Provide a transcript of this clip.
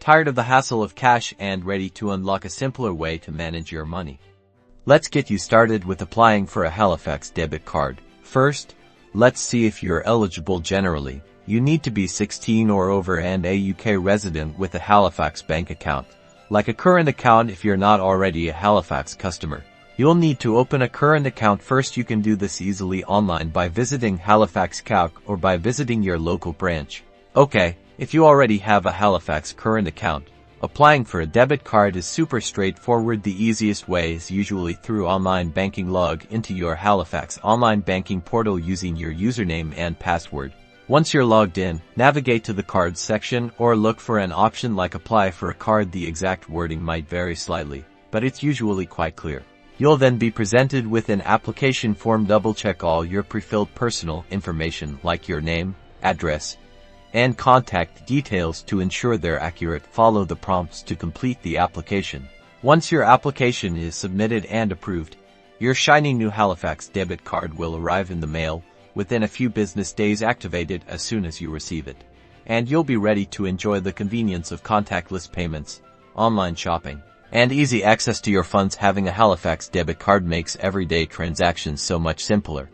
Tired of the hassle of cash and ready to unlock a simpler way to manage your money? Let's get you started with applying for a Halifax debit card. First, let's see if you're eligible. Generally, you need to be 16 or over and a UK resident with a Halifax bank account, like a current account if you're not already a Halifax customer. You'll need to open a current account first. You can do this easily online by visiting Halifax Calc or by visiting your local branch. Okay, if you already have a Halifax current account, applying for a debit card is super straightforward. The easiest way is usually through online banking. Log into your Halifax online banking portal using your username and password. Once you're logged in, navigate to the cards section or look for an option like apply for a card. The exact wording might vary slightly, but it's usually quite clear. You'll then be presented with an application form. Double-check all your pre-filled personal information like your name, address, and contact details to ensure they're accurate. Follow the prompts to complete the application. Once your application is submitted and approved, your shiny new Halifax debit card will arrive in the mail within a few business days. Activated as soon as you receive it, and you'll be ready to enjoy the convenience of contactless payments, online shopping, and easy access to your funds. Having a Halifax debit card makes everyday transactions so much simpler.